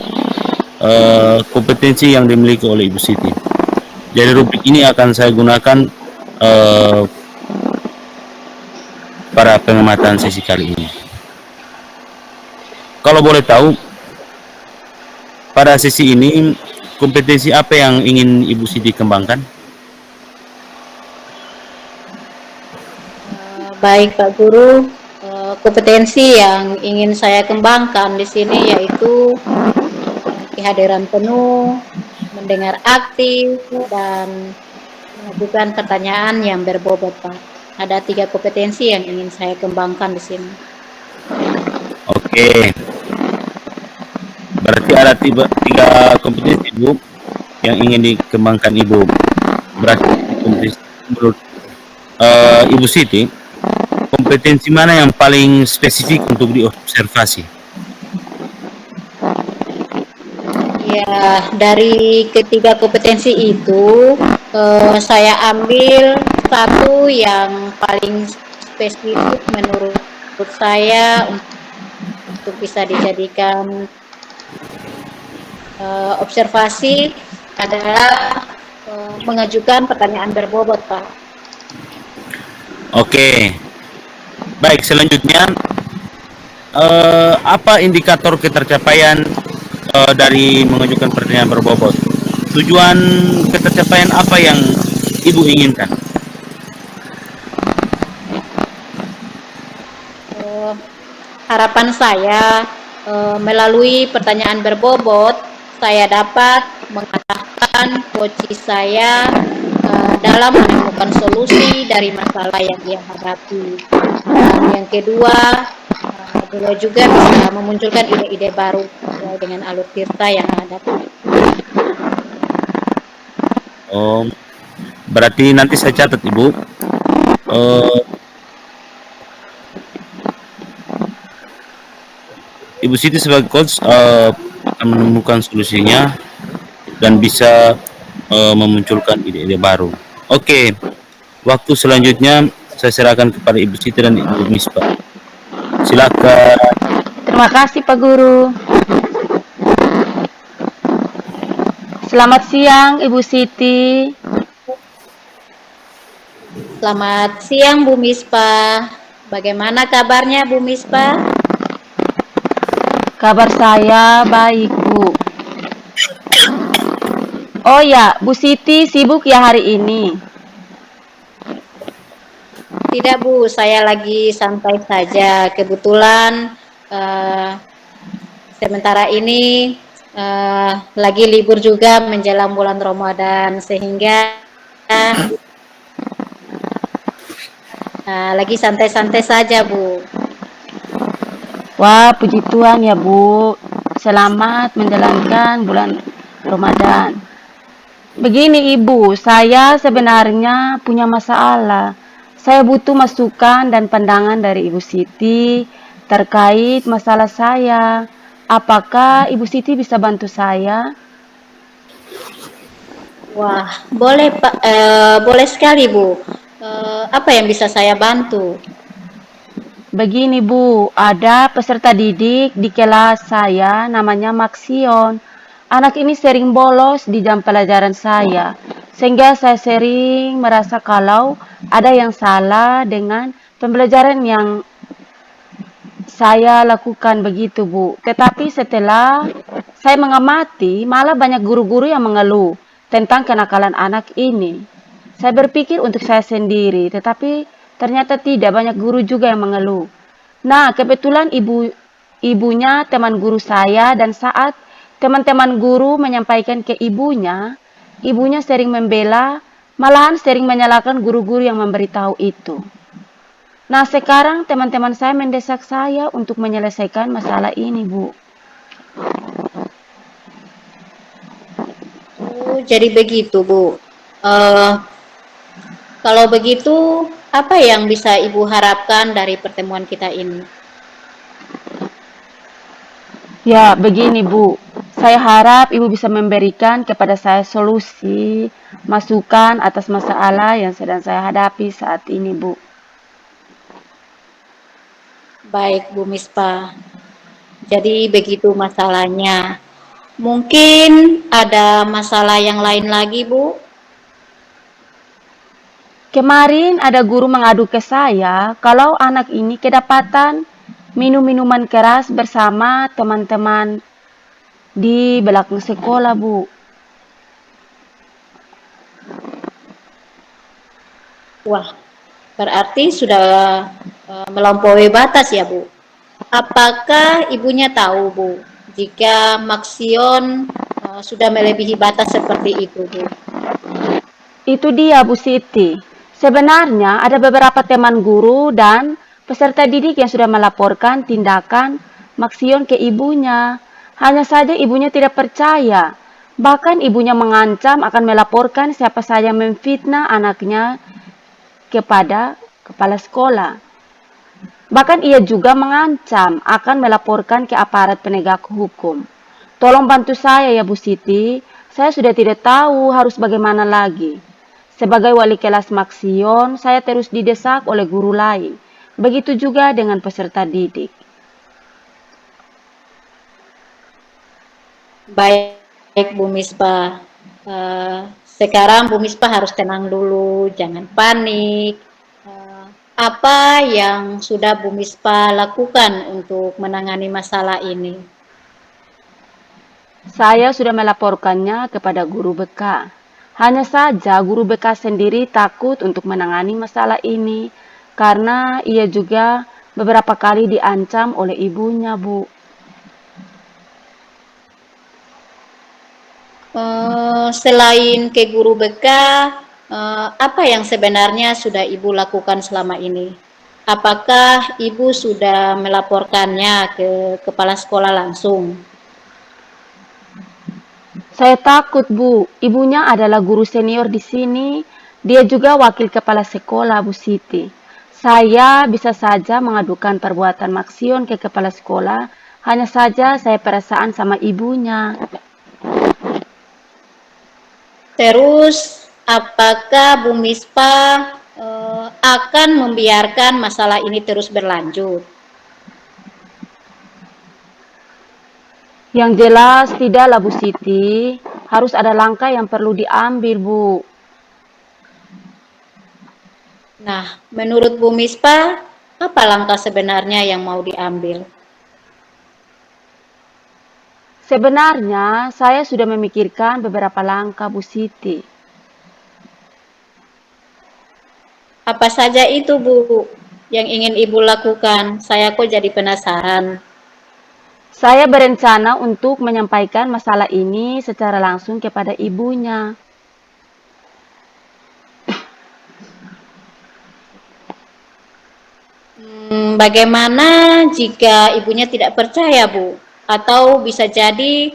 kompetensi yang dimiliki oleh Ibu Siti. Jadi rubrik ini akan saya gunakan pada pengamatan sesi kali ini. Kalau boleh tahu, pada sesi ini kompetensi apa yang ingin Ibu Siti kembangkan? Baik Pak Guru, kompetensi yang ingin saya kembangkan di sini yaitu kehadiran penuh, mendengar aktif, dan mengajukan pertanyaan yang berbobot, Pak. Ada 3 kompetensi yang ingin saya kembangkan di sini. Oke, berarti ada 3 kompetensi, Ibu, yang ingin dikembangkan Ibu. Berarti kompetensi menurut Ibu Siti, kompetensi mana yang paling spesifik untuk diobservasi? Ya, dari ketiga kompetensi itu, saya ambil satu yang paling spesifik menurut saya untuk bisa dijadikan observasi adalah mengajukan pertanyaan berbobot, Pak. Oke, baik, selanjutnya apa indikator ketercapaian dari mengajukan pertanyaan berbobot? Tujuan ketercapaian apa yang Ibu inginkan? Harapan saya melalui pertanyaan berbobot, saya dapat mengarahkan coach saya dalam menemukan solusi dari masalah yang dia hadapi. Dan yang kedua, beliau juga bisa memunculkan ide-ide baru dengan alur Tirta yang ada. Oh, berarti nanti saya catat, Ibu. Ibu Siti sebagai coach akan menemukan solusinya dan bisa memunculkan ide-ide baru. Oke, waktu selanjutnya saya serahkan kepada Ibu Siti dan Ibu Mispa. Silakan. Terima kasih Pak Guru. Selamat siang Ibu Siti. Selamat siang Bu Mispa. Bagaimana kabarnya Bu Mispa? Kabar saya baik Bu. Oh ya, Bu Siti sibuk ya hari ini? Tidak Bu, saya lagi santai saja. Kebetulan sementara ini lagi libur juga menjelang bulan Ramadan, sehingga lagi santai-santai saja Bu. Wah, puji Tuhan ya Bu. Selamat menjalankan bulan Ramadan. Begini Ibu, saya sebenarnya punya masalah. Saya butuh masukan dan pandangan dari Ibu Siti terkait masalah saya. Apakah Ibu Siti bisa bantu saya? Wah, boleh Pak, boleh sekali Bu. Apa yang bisa saya bantu? Begini Bu, ada peserta didik di kelas saya namanya Maxion. Anak ini sering bolos di jam pelajaran saya. Sehingga saya sering merasa kalau ada yang salah dengan pembelajaran yang saya lakukan begitu, Bu. Tetapi setelah saya mengamati, malah banyak guru-guru yang mengeluh tentang kenakalan anak ini. Saya berpikir untuk saya sendiri, tetapi ternyata tidak, banyak guru juga yang mengeluh. Nah, kebetulan ibunya teman guru saya, dan saat teman-teman guru menyampaikan ke ibunya, ibunya sering membela, malahan sering menyalahkan guru-guru yang memberitahu itu. Nah, sekarang teman-teman saya mendesak saya untuk menyelesaikan masalah ini, Bu. Oh, jadi begitu, Bu. Eh, kalau begitu, apa yang bisa Ibu harapkan dari pertemuan kita ini? Ya, begini, Bu. Saya harap Ibu bisa memberikan kepada saya solusi, masukan atas masalah yang sedang saya hadapi saat ini, Bu. Baik, Bu Mispa. Jadi begitu masalahnya. Mungkin ada masalah yang lain lagi, Bu? Kemarin ada guru mengadu ke saya kalau anak ini kedapatan minum minuman keras bersama teman-teman di belakang sekolah, Bu. Wah, berarti sudah melampaui batas ya, Bu. Apakah ibunya tahu, Bu, jika Maksion sudah melebihi batas seperti itu, Bu? Itu dia, Bu Siti. Sebenarnya ada beberapa teman guru dan peserta didik yang sudah melaporkan tindakan Maksion ke ibunya. Hanya saja ibunya tidak percaya. Bahkan ibunya mengancam akan melaporkan siapa saja memfitnah anaknya kepada kepala sekolah. Bahkan ia juga mengancam akan melaporkan ke aparat penegak hukum. Tolong bantu saya ya, Bu Siti. Saya sudah tidak tahu harus bagaimana lagi. Sebagai wali kelas Maksion, saya terus didesak oleh guru lain. Begitu juga dengan peserta didik. Baik, Bu Mispa. Sekarang Bu Mispa harus tenang dulu, jangan panik. Apa yang sudah Bu Mispa lakukan untuk menangani masalah ini? Saya sudah melaporkannya kepada guru BK. Hanya saja guru BK sendiri takut untuk menangani masalah ini karena ia juga beberapa kali diancam oleh ibunya, Bu. Selain ke guru BK, apa yang sebenarnya sudah Ibu lakukan selama ini? Apakah Ibu sudah melaporkannya ke kepala sekolah langsung? Saya takut, Bu. Ibunya adalah guru senior di sini. Dia juga wakil kepala sekolah, Bu Siti. Saya bisa saja mengadukan perbuatan Maksion ke kepala sekolah. Hanya saja saya perasaan sama ibunya. Terus, apakah Bu Mispa akan membiarkan masalah ini terus berlanjut? Yang jelas tidaklah, Bu Siti. Harus ada langkah yang perlu diambil, Bu. Nah, menurut Bu Mispa, apa langkah sebenarnya yang mau diambil? Sebenarnya saya sudah memikirkan beberapa langkah, Bu Siti. Apa saja itu, Bu, yang ingin Ibu lakukan? Saya kok jadi penasaran. Saya berencana untuk menyampaikan masalah ini secara langsung kepada ibunya. Bagaimana jika ibunya tidak percaya, Bu? Atau bisa jadi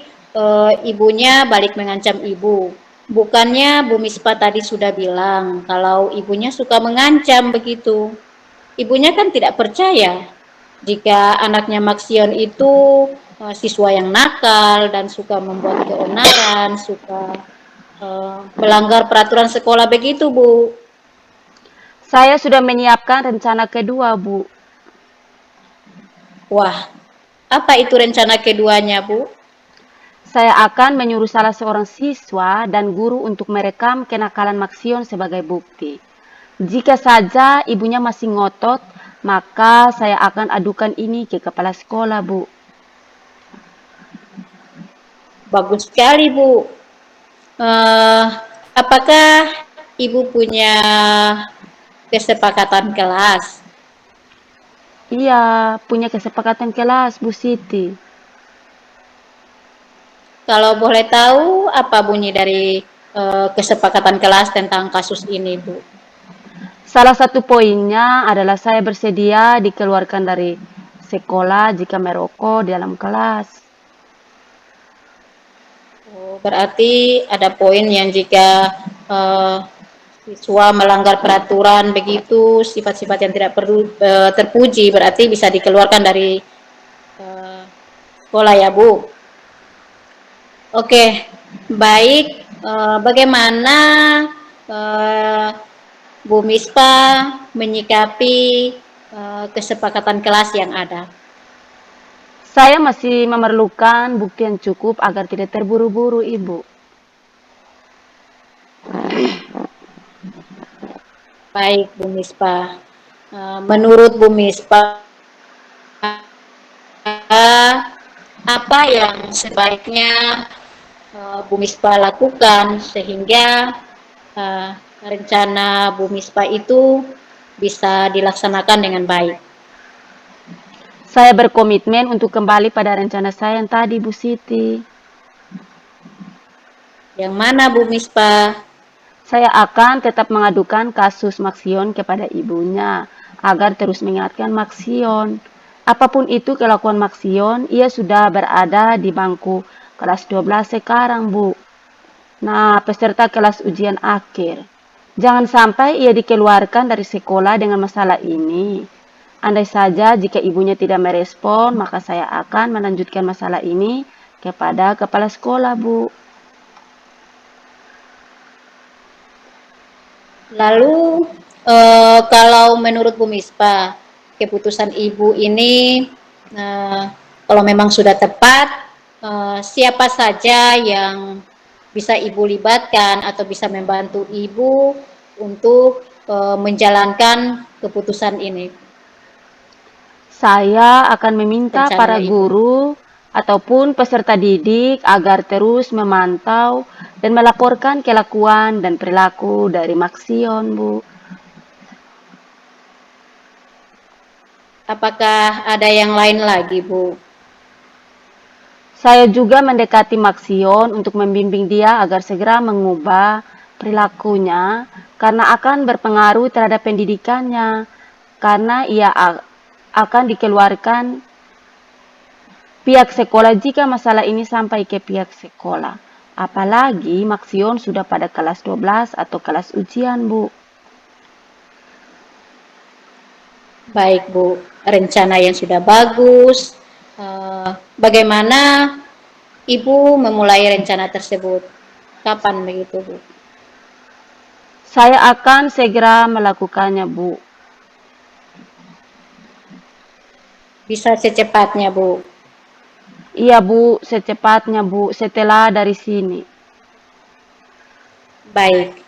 ibunya balik mengancam Ibu. Bukannya Bu Mispa tadi sudah bilang kalau ibunya suka mengancam begitu. Ibunya kan tidak percaya jika anaknya Maksion itu siswa yang nakal dan suka membuat keonaran, suka melanggar peraturan sekolah begitu, Bu. Saya sudah menyiapkan rencana kedua, Bu. Wah, apa itu rencana keduanya, Bu? Saya akan menyuruh salah seorang siswa dan guru untuk merekam kenakalan Maksion sebagai bukti. Jika saja ibunya masih ngotot, maka saya akan adukan ini ke kepala sekolah, Bu. Bagus sekali, Bu. Apakah Ibu punya kesepakatan kelas? Iya, punya kesepakatan kelas, Bu Siti. Kalau boleh tahu, apa bunyi dari kesepakatan kelas tentang kasus ini, Bu? Salah satu poinnya adalah saya bersedia dikeluarkan dari sekolah jika merokok di dalam kelas. Oh, berarti ada poin yang jika siswa melanggar peraturan begitu, sifat-sifat yang tidak perlu terpuji, berarti bisa dikeluarkan dari sekolah ya, Bu? Oke, baik. Bagaimana Bu Mispa menyikapi kesepakatan kelas yang ada? Saya masih memerlukan bukti yang cukup agar tidak terburu-buru, Ibu. Baik, Bu Mispa. Menurut Bu Mispa, apa yang sebaiknya Bu Mispa lakukan sehingga rencana Bu Mispa itu bisa dilaksanakan dengan baik? Saya berkomitmen untuk kembali pada rencana saya yang tadi, Bu Siti. Yang mana, Bu Mispa? Saya akan tetap mengadukan kasus Maksion kepada ibunya agar terus mengingatkan Maksion. Apapun itu kelakuan Maksion, ia sudah berada di bangku kelas 12 sekarang, Bu. Nah, peserta kelas ujian akhir. Jangan sampai ia dikeluarkan dari sekolah dengan masalah ini. Andai saja jika ibunya tidak merespon, maka saya akan melanjutkan masalah ini kepada kepala sekolah, Bu. Lalu, kalau menurut Bu Mispa, keputusan Ibu ini, kalau memang sudah tepat, siapa saja yang bisa Ibu libatkan atau bisa membantu Ibu untuk menjalankan keputusan ini? Saya akan meminta Rencana para Ibu. guru ataupun peserta didik agar terus memantau dan melaporkan kelakuan dan perilaku dari Maksion, Bu. Apakah ada yang lain lagi, Bu? Saya juga mendekati Maksion untuk membimbing dia agar segera mengubah perilakunya karena akan berpengaruh terhadap pendidikannya, karena ia akan dikeluarkan pihak sekolah jika masalah ini sampai ke pihak sekolah. Apalagi Maksion sudah pada kelas 12 atau kelas ujian, Bu. Baik, Bu. Rencana yang sudah bagus. Bagaimana Ibu memulai rencana tersebut? Kapan begitu, Bu? Saya akan segera melakukannya, Bu. Bisa secepatnya, Bu. Iya, Bu, secepatnya, Bu, setelah dari sini. Baik.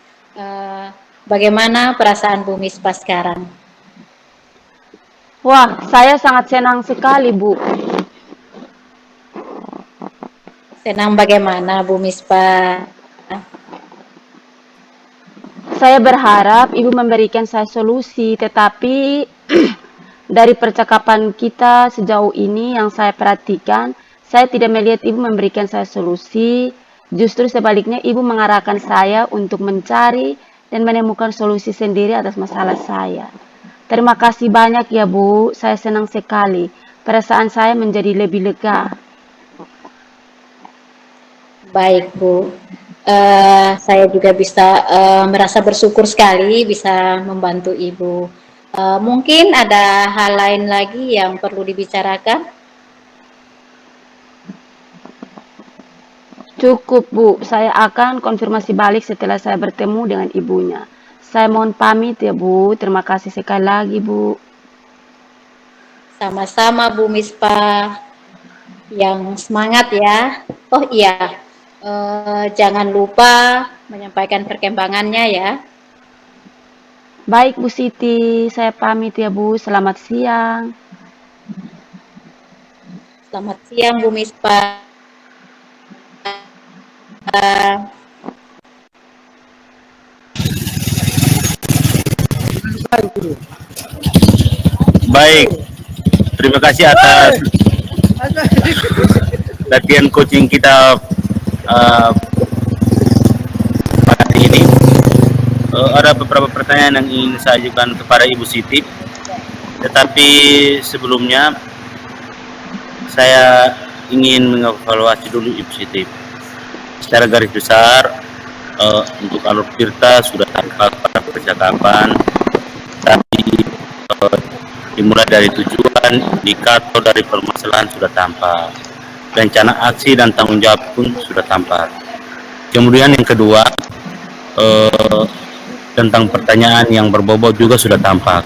Bagaimana perasaan Bu Mispa sekarang? Wah, saya sangat senang sekali, Bu. Senang bagaimana, Bu Mispa? Saya berharap Ibu memberikan saya solusi, tetapi dari percakapan kita sejauh ini yang saya perhatikan, saya tidak melihat Ibu memberikan saya solusi. Justru sebaliknya Ibu mengarahkan saya untuk mencari dan menemukan solusi sendiri atas masalah saya. Terima kasih banyak ya, Bu. Saya senang sekali. Perasaan saya menjadi lebih lega. Baik, Bu. Saya juga bisa merasa bersyukur sekali bisa membantu Ibu. Mungkin ada hal lain lagi yang perlu dibicarakan? Cukup, Bu. Saya akan konfirmasi balik setelah saya bertemu dengan ibunya. Saya mohon pamit ya, Bu. Terima kasih sekali lagi, Bu. Sama-sama, Bu Mispa. Yang semangat ya. Oh iya, jangan lupa menyampaikan perkembangannya ya. Baik Bu Siti, saya pamit ya Bu. Selamat siang. Selamat siang Bu Mispa. Baik, terima kasih atas latihan coaching kita uh, hari ini. Ada beberapa pertanyaan yang ingin saya ajukan kepada Ibu Siti, tetapi sebelumnya saya ingin mengevaluasi dulu Ibu Siti. Secara garis besar, untuk alur tirta sudah tampak pada percakapan tadi, dimulai dari tujuan, indikator dari permasalahan sudah tampak, rencana aksi dan tanggung jawab pun sudah tampak. Kemudian yang kedua, tentang pertanyaan yang berbobot juga sudah tampak.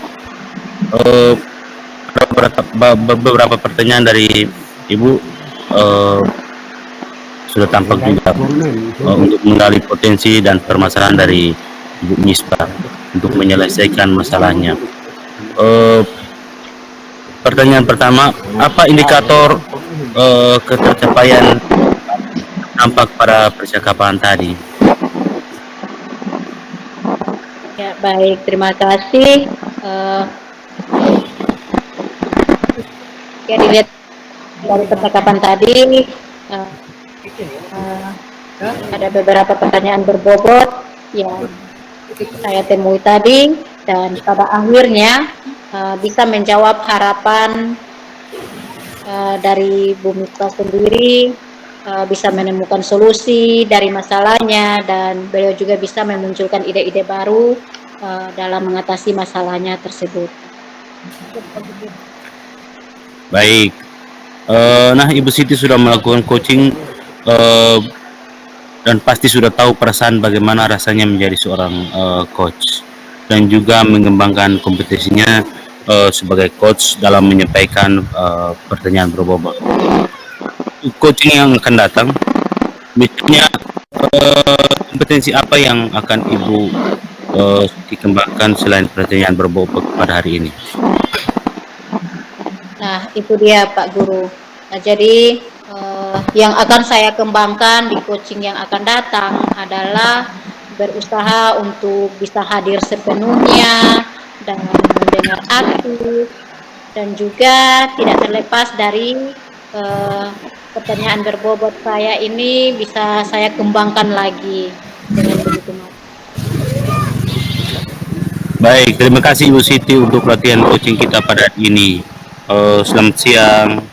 Beberapa pertanyaan dari Ibu sudah tampak juga untuk menggali potensi dan permasalahan dari Ibu Mispa untuk menyelesaikan masalahnya. Pertanyaan pertama, apa indikator ketercapaian tampak pada percakapan tadi? Ya, baik, terima kasih. Ya, dilihat dari percakapan tadi, ada beberapa pertanyaan berbobot yang saya temui tadi, dan pada akhirnya bisa menjawab harapan dari Bu Mita sendiri, bisa menemukan solusi dari masalahnya, dan beliau juga bisa memunculkan ide-ide baru dalam mengatasi masalahnya tersebut. Baik, nah Ibu Siti sudah melakukan coaching dan pasti sudah tahu perasaan bagaimana rasanya menjadi seorang coach dan juga mengembangkan kompetensinya sebagai coach dalam menyampaikan pertanyaan berbobot. Coaching yang akan datang, misalnya kompetensi apa yang akan Ibu dikembangkan selain pertanyaan berbobot pada hari ini? Nah, itu dia Pak Guru. Nah, jadi yang akan saya kembangkan di coaching yang akan datang adalah berusaha untuk bisa hadir sepenuhnya dan mendengar aktif, dan juga tidak terlepas dari pertanyaan berbobot saya ini bisa saya kembangkan lagi dengan begitu. Baik, terima kasih Ibu Siti untuk latihan coaching kita pada hari ini. Selamat siang.